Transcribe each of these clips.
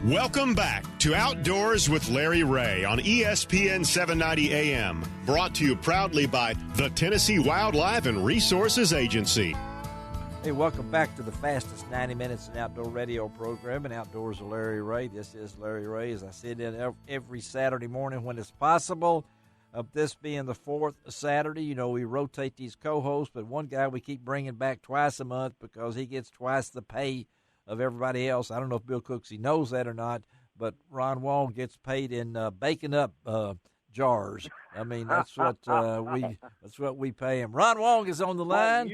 Welcome back to Outdoors with Larry Ray on ESPN 790 AM, brought to you proudly by the Tennessee Wildlife and Resources Agency. Hey, welcome back to the fastest 90 minutes in outdoor radio program and Outdoors with Larry Ray. This is Larry Ray, as I sit in every Saturday morning when it's possible. This being the fourth Saturday, we rotate these co-hosts, but one guy we keep bringing back twice a month because he gets twice the pay of everybody else. I don't know if Bill Cooksey knows that or not, but Ron Wong gets paid in baking up jars. I mean, that's what we pay him. Ron Wong is on the line.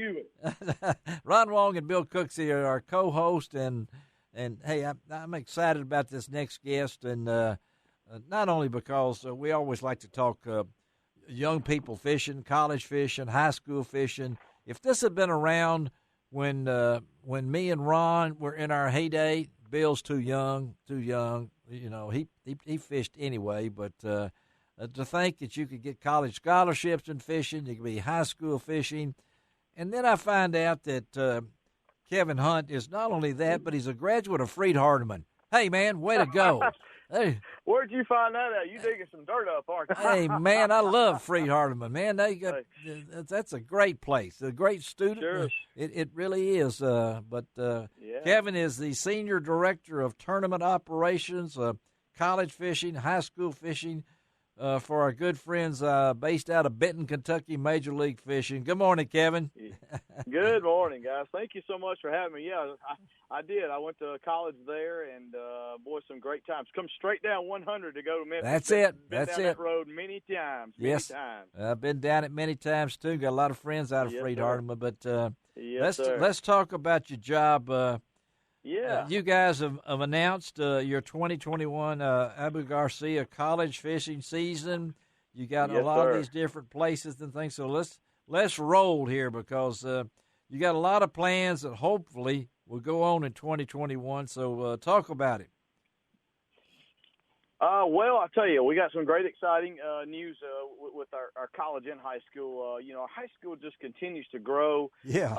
Ron Wong and Bill Cooksey are our co-host, and hey, I'm excited about this next guest, and not only because we always like to talk young people fishing, college fishing, high school fishing. If this had been around when me and Ron were in our heyday, Bill's too young. He fished anyway, but to think that you could get college scholarships in fishing, you could be high school fishing, and then I find out that Kevin Hunt is not only that, but he's a graduate of Freed-Hardeman. Hey, man, way to go. Hey. Where'd you find that at? You digging some dirt up, aren't you? Hey, man, I love Freed-Hardeman, man. That's a great place, a great student. Sure. It really is. But Kevin is the Senior Director of Tournament Operations, college fishing, high school fishing, for our good friends based out of Benton, Kentucky, Major League Fishing. Good morning, Kevin. Good morning, guys. Thank you so much for having me. Yeah, I did. I went to college there, and, boy, some great times. Come straight down 100 to go to Memphis. That's it. Been down that road many times. Yes. I've been down it many times, too. Got a lot of friends out of Freed-Hardeman. But let's talk about your job. You guys have announced your 2021 Abu Garcia college fishing season. You got a lot of these different places and things. So let's roll here because you got a lot of plans that hopefully will go on in 2021. So talk about it. Well, I'll tell you, we got some great exciting news with our college and high school. Our high school just continues to grow. Yeah.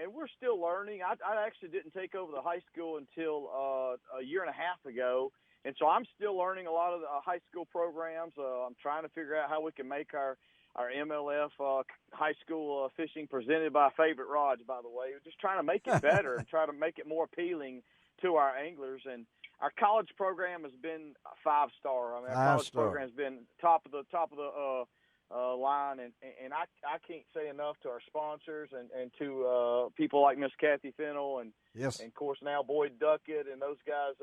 And we're still learning. I actually didn't take over the high school until a year and a half ago. And so I'm still learning a lot of the high school programs. I'm trying to figure out how we can make our MLF high school fishing presented by Favorite Rods, by the way. We're just trying to make it better and try to make it more appealing to our anglers. And our college program has been 5-star. I mean, our college program has been top of the line, and I can't say enough to our sponsors and to people like Miss Kathy Fennell and of course now Boyd Duckett and those guys.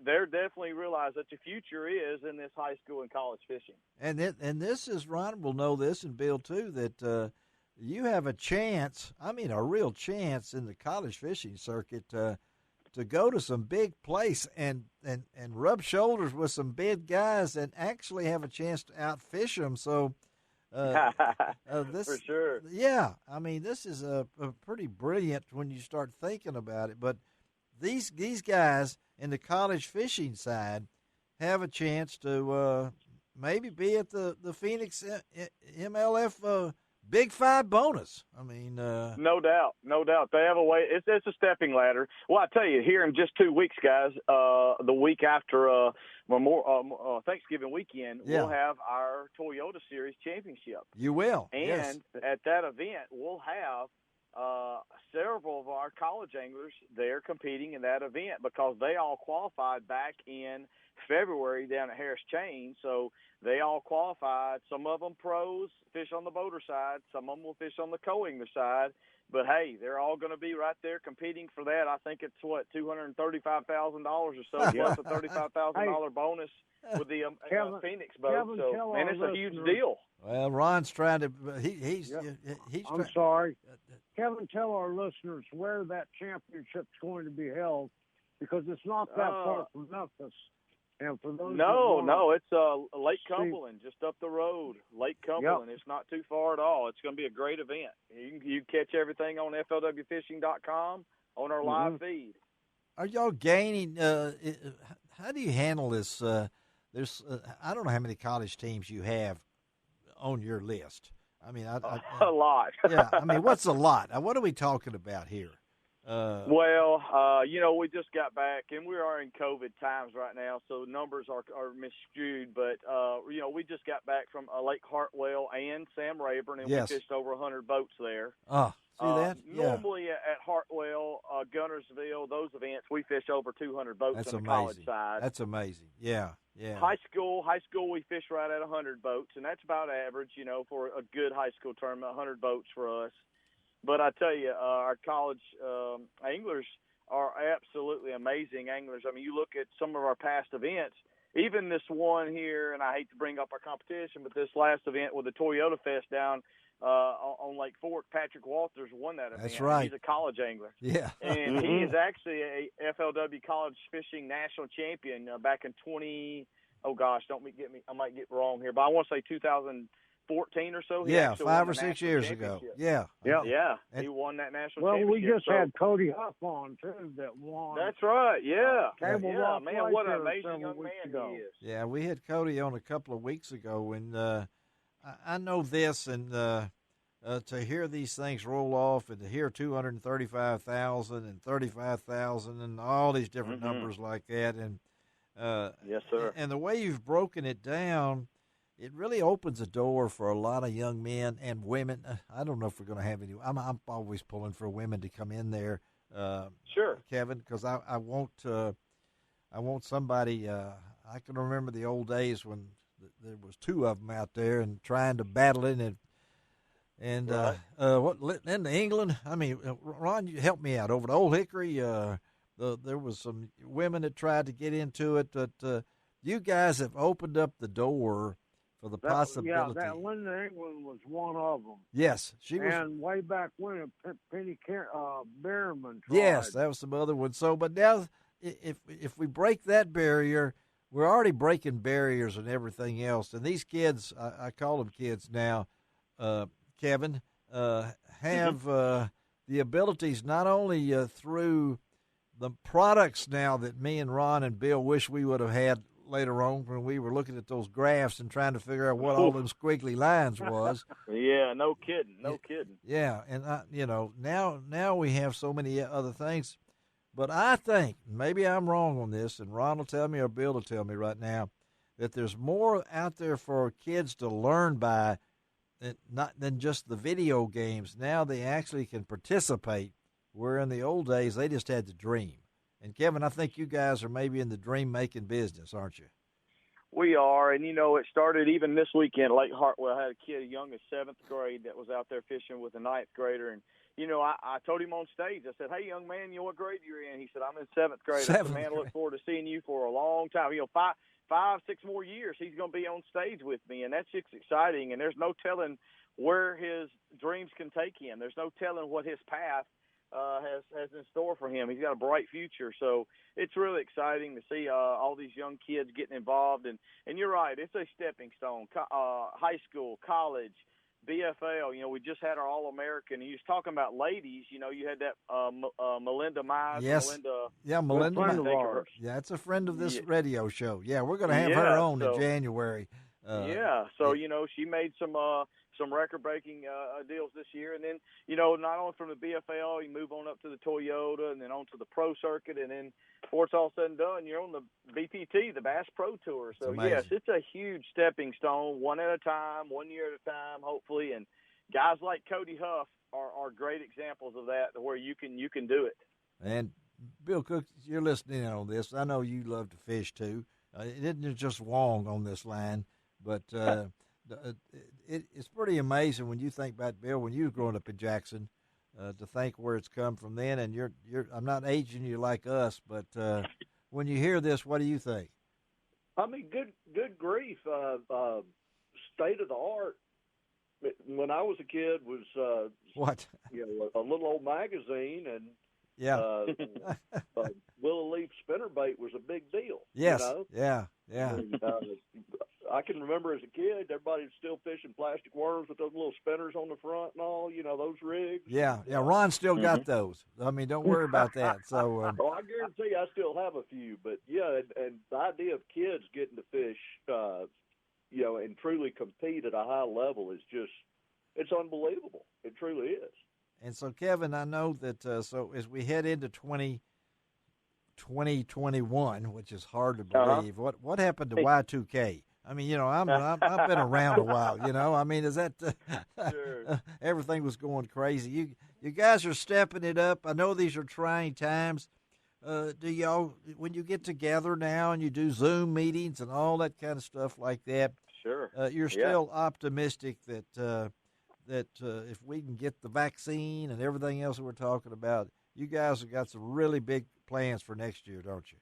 They're definitely realize that the future is in this high school and college fishing. And this is, Ron will know this, and Bill too, that you have a chance. I mean, a real chance in the college fishing circuit to go to some big place and rub shoulders with some big guys and actually have a chance to outfish them. So this, for sure. Yeah, I mean, this is a pretty brilliant when you start thinking about it. But these guys in the college fishing side have a chance to maybe be at the Phoenix MLF Big Five bonus. I mean, no doubt. They have a way. It's a stepping ladder. Well, I tell you, here in just 2 weeks, guys, the week after Thanksgiving weekend, we'll have our Toyota Series Championship. You will, and at that event, we'll have several of our college anglers there competing in that event because they all qualified back in February down at Harris Chain. So they all qualified. Some of them pros, fish on the boater side. Some of them will fish on the co-angler side. But, hey, they're all going to be right there competing for that. I think it's, $235,000 or so, plus a $35,000 bonus with the Phoenix boat. And it's a huge deal. Well, Ron's trying to I'm sorry. Kevin, tell our listeners where that championship's going to be held because it's not that far from Memphis. And for those it's Lake Cumberland, just up the road. Lake Cumberland. It's not too far at all. It's going to be a great event. You can catch everything on FLWFishing.com on our live feed. Are y'all gaining? How do you handle this? There's I don't know how many college teams you have on your list. I mean, a lot. Yeah, I mean, what's a lot? What are we talking about here? We just got back, and we are in COVID times right now, so numbers are misskewed. But we just got back from Lake Hartwell and Sam Rayburn, and we fished over 100 boats there. Oh, see that? Normally at Hartwell, Guntersville, those events, we fish over 200 boats on the college side. That's amazing. Yeah. High school, we fish right at 100 boats, and that's about average, for a good high school tournament, 100 boats for us. But I tell you, our college anglers are absolutely amazing anglers. I mean, you look at some of our past events, even this one here, and I hate to bring up our competition, but this last event with the Toyota Fest down on Lake Fork, Patrick Walters won that event. That's right. He's a college angler. Yeah. And he is actually a FLW College Fishing National Champion back in I might get wrong here, but I want to say 2014 or so. Yeah, 5 or 6 years ago. Yeah. He won that national championship. Well, we just had Cody Huff on, too, that won. That's right, yeah. Man, what an amazing young man he is. Yeah, we had Cody on a couple of weeks ago, and I know this, and to hear these things roll off and to hear 235,000 and 35,000 and all these different numbers like that, and yes, sir. And the way you've broken it down, it really opens a door for a lot of young men and women. I don't know if we're going to have any. I'm always pulling for women to come in there. Sure, Kevin, because I want somebody. I can remember the old days when there was 2 of them out there and trying to battle it and what in England. I mean, Ron, you help me out over the Old Hickory. There was some women that tried to get into it, but you guys have opened up the door for the possibility. Yeah, that Linda England was one of them. Yes, she was. And way back when, Penny Berriman tried. Yes, that was some other one. So, but now, if we break that barrier, we're already breaking barriers and everything else. And these kids, I call them kids now, Kevin, have the abilities not only through the products now that me and Ron and Bill wish we would have had later on when we were looking at those graphs and trying to figure out what all them squiggly lines was. Yeah, no kidding. Yeah, and now we have so many other things. But I think, maybe I'm wrong on this, and Ron will tell me or Bill will tell me right now, that there's more out there for kids to learn by than just the video games. Now they actually can participate, where in the old days they just had to dream. And, Kevin, I think you guys are maybe in the dream-making business, aren't you? We are, and, it started even this weekend. Lake Hartwell had a kid, young as 7th grade, that was out there fishing with a 9th grader. And, I told him on stage, I said, "Hey, young man, what grade you're in?" He said, "I'm in 7th grade." I said, "Man, I look forward to seeing you for a long time. 5-6 more years, he's going to be on stage with me." And that's just exciting. And there's no telling where his dreams can take him. There's no telling what his path has in store for him. He's got a bright future, so it's really exciting to see all these young kids getting involved. And you're right, it's a stepping stone. High school, college, BFL. We just had our All-American. He was talking about ladies. You had that Melinda Mize. Yes. Melinda Mize. Yeah, it's a friend of this radio show. Yeah, we're going to have her on in January. She made some record-breaking deals this year. And then, not only from the BFL, you move on up to the Toyota and then on to the Pro Circuit. And then before it's all said and done, you're on the BPT, the Bass Pro Tour. So, yes, it's a huge stepping stone, one at a time, 1 year at a time, hopefully. And guys like Cody Huff are great examples of that, where you can do it. And, Bill Cook, you're listening on this. I know you love to fish, too. It isn't just Wong on this line, but it's pretty amazing when you think about, Bill, when you were growing up in Jackson, to think where it's come from then. And you're I'm not aging you like us, but when you hear this, what do you think? I mean, good grief, state of the art. When I was a kid, was what a little old magazine, and willow leaf spinnerbait was a big deal. Yes, yeah. And, I can remember as a kid, everybody was still fishing plastic worms with those little spinners on the front and all, those rigs. Yeah, Ron still got those. I mean, don't worry about that. So, I guarantee I still have a few. But, and the idea of kids getting to fish, and truly compete at a high level is just, it's unbelievable. It truly is. And so, Kevin, I know that so as we head into 2021, which is hard to believe, what happened to Y2K? I mean, you know, I've been around a while. You know, I mean, is that Sure. everything was going crazy? You guys are stepping it up. I know these are trying times. Do y'all, when you get together now and you do Zoom meetings and all that kind of stuff like that? Sure. You're still optimistic that if we can get the vaccine and everything else that we're talking about, you guys have got some really big plans for next year, don't you?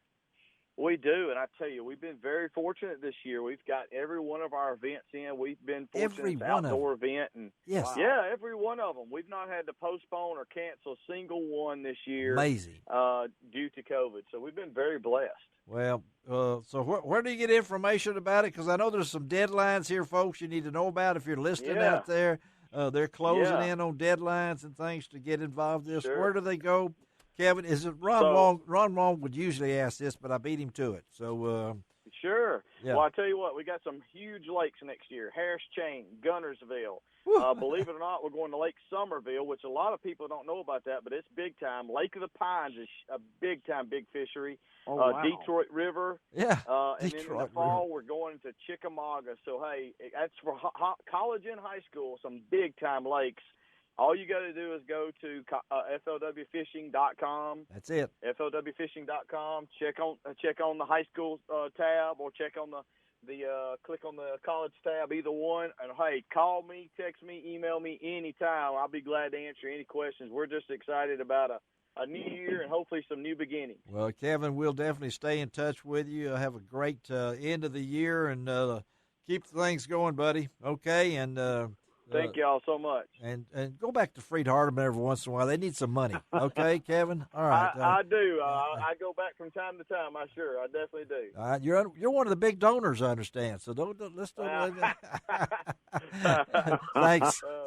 We do, and I tell you, we've been very fortunate this year. We've got every one of our events in. We've been fortunate. Every it's an one outdoor event, and yes, yeah, every one of them. We've not had to postpone or cancel a single one this year. Amazing. Due to COVID, so we've been very blessed. Well, so where do you get information about it? Because I know there's some deadlines here, folks, you need to know about if you're listening out there. They're closing in on deadlines and things to get involved in this. Sure. Where do they go? Kevin, is it Ron Long? Ron Long would usually ask this, but I beat him to it. So sure. Yeah. Well, I tell you what, we got some huge lakes next year: Harris Chain, Gunnersville. Believe it or not, we're going to Lake Somerville, which a lot of people don't know about that, but it's big time. Lake of the Pines is a big time, big fishery. Wow. Detroit River. Yeah. And then in the fall, we're going to Chickamauga. So, hey, that's for college and high school, some big time lakes. All you got to do is go to FLWfishing.com. That's it. FLWfishing.com. Check on the high school tab, or check on the click on the college tab. Either one. And hey, call me, text me, email me anytime. I'll be glad to answer any questions. We're just excited about a new year and hopefully some new beginnings. Well, Kevin, we'll definitely stay in touch with you. Have a great end of the year and keep things going, buddy. Okay, and. Thank y'all so much. And go back to Freed Hardeman every once in a while. They need some money. Okay, Kevin? All right. I do. I go back from time to time. I definitely do. All right. You're one of the big donors, I understand. So let's don't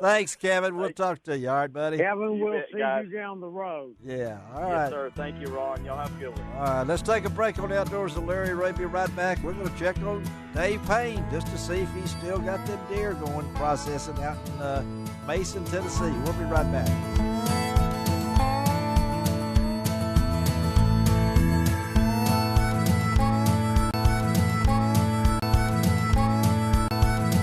Thanks, Kevin. We'll talk to you. All right, buddy? Kevin, we'll see you down the road. Yeah. All right. Yes, sir. Thank you, Ron. Y'all have a good one. All right. Let's take a break on the Outdoors with Larry Ray. Be right back. We're going to check on Dave Payne just to see if he's still got them deer going processing out in Mason, Tennessee. We'll be right back.